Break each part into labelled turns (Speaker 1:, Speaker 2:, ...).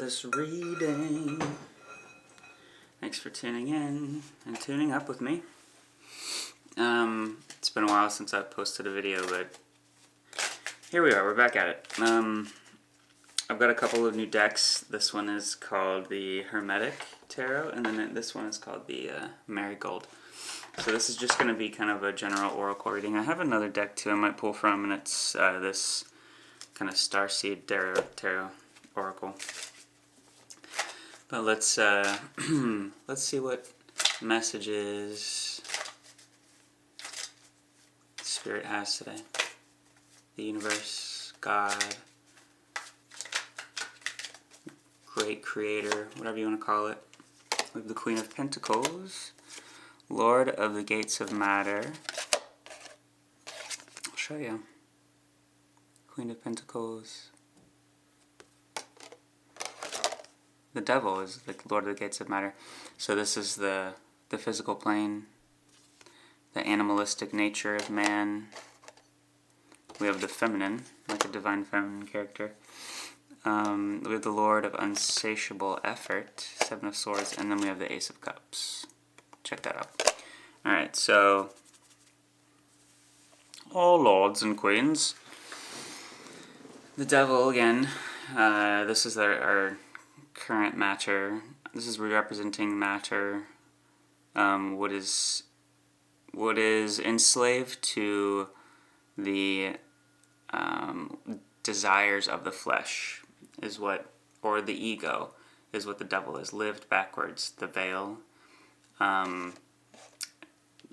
Speaker 1: this reading. Thanks for tuning in and tuning up with me. It's been a while since I've posted a video, but here we are, we're back at it. I've got a couple of new decks. This one is called the Hermetic Tarot, and then this one is called the Marigold. So this is just going to be kind of a general oracle reading. I have another deck too I might pull from, and it's this kind of Starseed Tarot Oracle. But let's see what messages Spirit has today. The universe, God, Great Creator, whatever you want to call it. We have the Queen of Pentacles, Lord of the Gates of Matter. I'll show you. Queen of Pentacles. The Devil is the Lord of the Gates of Matter. So this is the physical plane, the animalistic nature of man. We have the feminine, like a divine feminine character. We have the Lord of Unsatiable Effort, Seven of Swords, and then we have the Ace of Cups. Check that out. Alright, so, all lords and queens. The Devil, again, this is our current matter. This is representing matter, what is enslaved to the desires of the flesh is what, or the ego is what the devil is, lived backwards, the veil.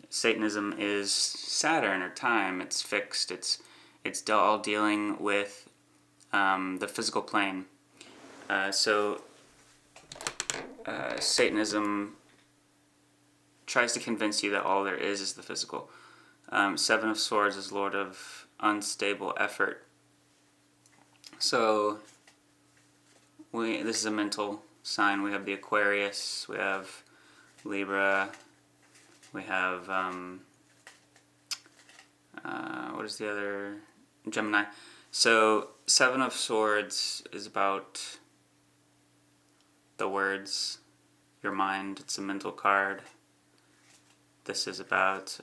Speaker 1: Satanism is Saturn or time. It's fixed. It's all dealing with the physical plane. Satanism tries to convince you that all there is the physical. Seven of Swords is Lord of Unstable Effort. So this is a mental sign. We have the Aquarius, we have Libra, we have what is the other? Gemini. So Seven of Swords is about the words, your mind. It's a mental card. This is about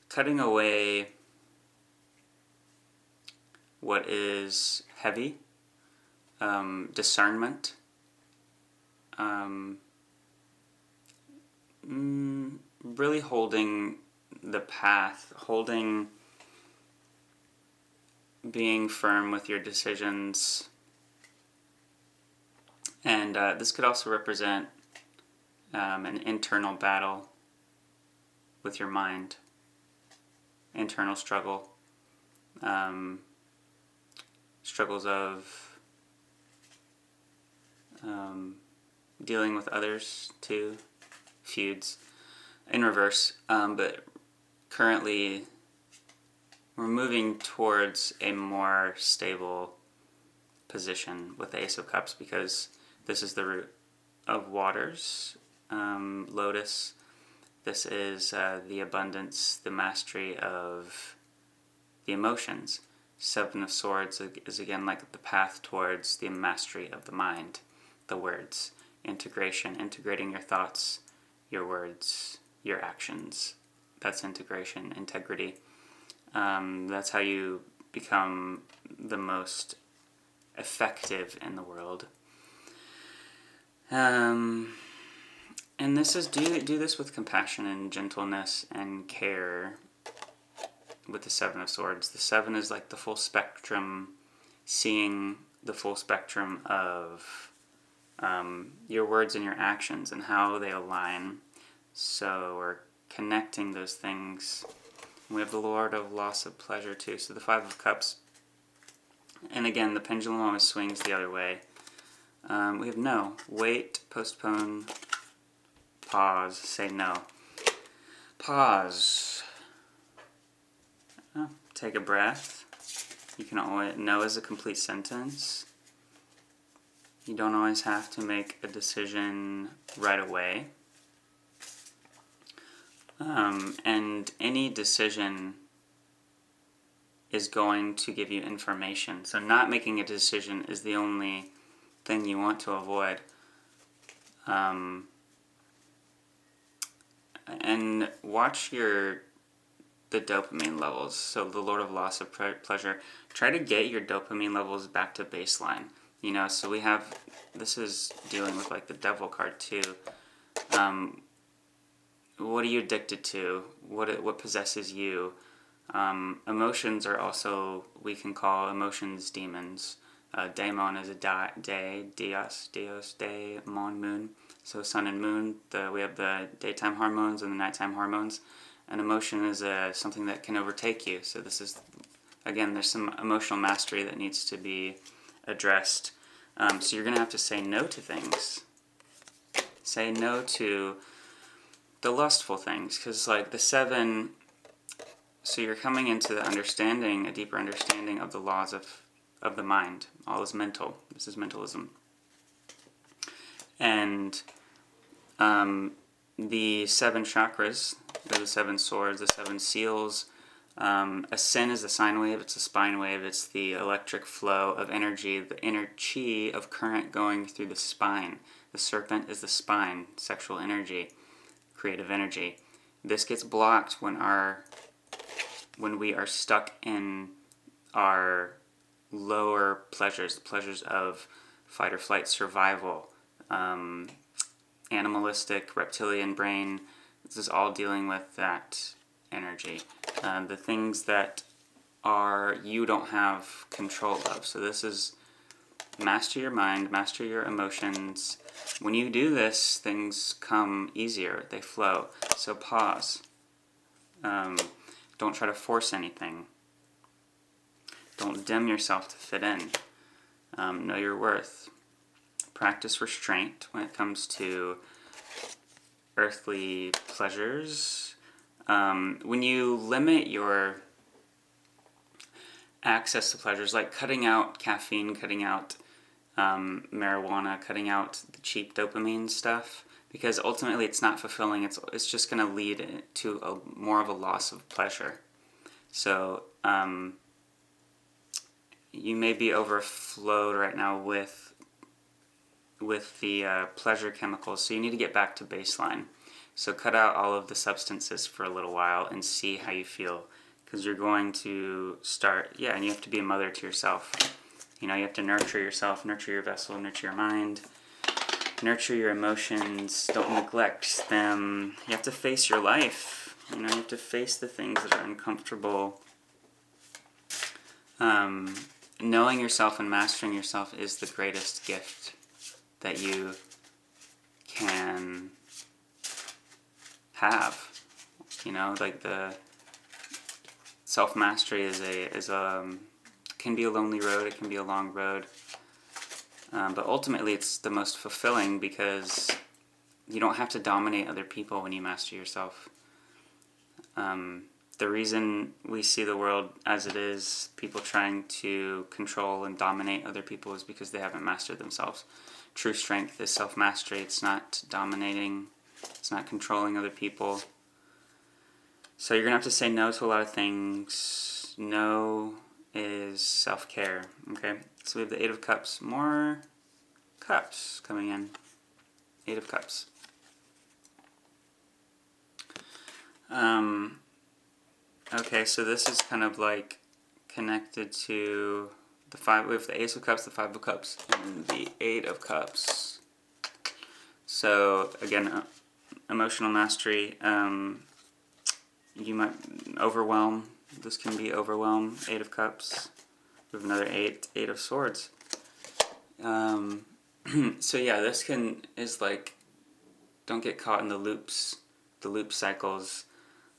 Speaker 1: cutting away what is heavy, discernment, really holding the path, being firm with your decisions. And this could also represent an internal battle with your mind, internal struggle, struggles of dealing with others too, feuds in reverse, but currently we're moving towards a more stable position with the Ace of Cups, because this is the root of waters, lotus. This is the abundance, the mastery of the emotions. Seven of Swords is again like the path towards the mastery of the mind, the words, integration, integrating your thoughts, your words, your actions. That's integration, integrity. That's how you become the most effective in the world. And this is do this with compassion and gentleness and care. With the Seven of Swords, the Seven is like the full spectrum, seeing the full spectrum of your words and your actions and how they align. So we're connecting those things. We have the Lord of Loss of Pleasure too. So the Five of Cups, and again the pendulum always swings the other way. We have no, wait, postpone, pause, say no. Pause. Take a breath. You can always, no is a complete sentence. You don't always have to make a decision right away. And any decision is going to give you information. So not making a decision is the only thing you want to avoid. And watch the dopamine levels. So the Lord of Loss of Pleasure. Try to get your dopamine levels back to baseline. So we have, this is dealing with like the devil card too. What are you addicted to? What possesses you? Emotions are also, we can call emotions demons. Daemon is a Dios, daemon, moon. So sun and moon, we have the daytime hormones and the nighttime hormones. And emotion is something that can overtake you. So this is, again, there's some emotional mastery that needs to be addressed. So you're going to have to say no to things. Say no to the lustful things. Because like the 7, so you're coming into the understanding, a deeper understanding of the laws of the mind. All is mental. This is mentalism. And the 7 chakras, the 7 swords, the 7 seals. A sin is a sine wave, it's a spine wave, it's the electric flow of energy, the inner chi of current going through the spine. The serpent is the spine, sexual energy, creative energy. This gets blocked when we are stuck in our lower pleasures, the pleasures of fight or flight, survival, animalistic, reptilian brain. This is all dealing with that energy. The things that you don't have control of. So this is master your mind, master your emotions. When you do this, things come easier, they flow. So pause. Don't try to force anything. Don't dim yourself to fit in. Know your worth. Practice restraint when it comes to earthly pleasures. When you limit your access to pleasures, like cutting out caffeine, cutting out marijuana, cutting out the cheap dopamine stuff, because ultimately it's not fulfilling. It's just going to lead to more of a loss of pleasure. So you may be overflowed right now with the pleasure chemicals, so you need to get back to baseline. So cut out all of the substances for a little while and see how you feel, because you're going to start, and you have to be a mother to yourself. You have to nurture yourself, nurture your vessel, nurture your mind, nurture your emotions, don't neglect them. You have to face your life. You have to face the things that are uncomfortable. Knowing yourself and mastering yourself is the greatest gift that you can have. Like the self-mastery can be a lonely road, it can be a long road, but ultimately it's the most fulfilling, because you don't have to dominate other people when you master yourself. The reason we see the world as it is, people trying to control and dominate other people, is because they haven't mastered themselves. True strength is self-mastery. It's not dominating. It's not controlling other people. So you're going to have to say no to a lot of things. No is self-care. Okay? So we have the 8 of Cups. More cups coming in. 8 of Cups. Okay, so this is kind of like connected to the 5. We have the Ace of Cups, the 5 of Cups, and the 8 of Cups. So again, emotional mastery. You might overwhelm. This can be overwhelm. 8 of Cups. We have another 8 of Swords. So yeah, this is like, don't get caught in the loops, the loop cycles.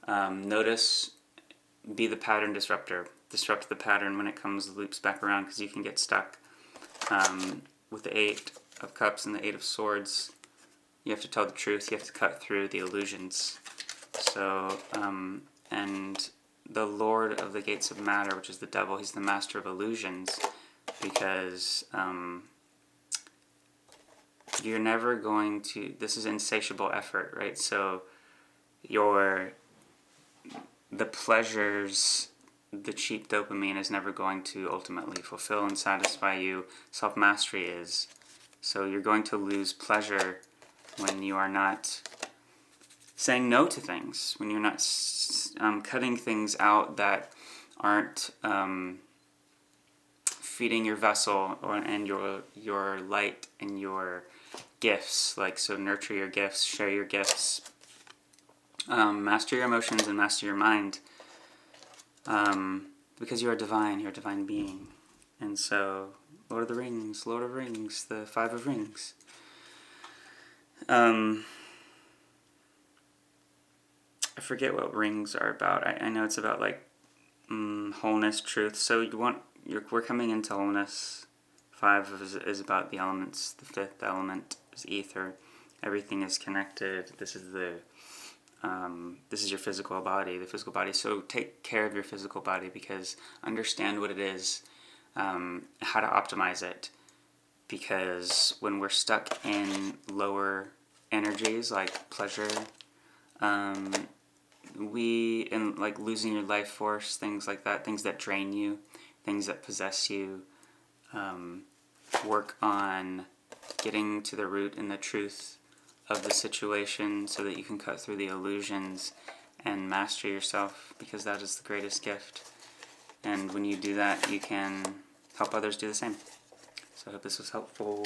Speaker 1: Notice, be the pattern disruptor. Disrupt the pattern when it comes the loops back around, because you can get stuck. With the 8 of Cups and the 8 of Swords, you have to tell the truth. You have to cut through the illusions. So, and the Lord of the Gates of Matter, which is the devil, he's the master of illusions, because you're never going to, this is insatiable effort, right? So the pleasures the cheap dopamine is never going to ultimately fulfill and satisfy you. Self-mastery is. So you're going to lose pleasure when you are not saying no to things, when you're not cutting things out that aren't feeding your vessel and your light and your gifts. Like, so nurture your gifts, share your gifts, master your emotions and master your mind, because you are divine, you're a divine being. And so Lord of the Rings, the Five of Rings. I forget what rings are about. I know it's about like wholeness, truth. So we're coming into wholeness. 5 is about the elements. The 5th element is ether. Everything is connected. This is your physical body, the physical body. So take care of your physical body, because understand what it is, how to optimize it. Because when we're stuck in lower energies like pleasure, like losing your life force, things like that, things that drain you, things that possess you, work on getting to the root and the truth of the situation so that you can cut through the illusions and master yourself, because that is the greatest gift. And when you do that, you can help others do the same. So I hope this was helpful.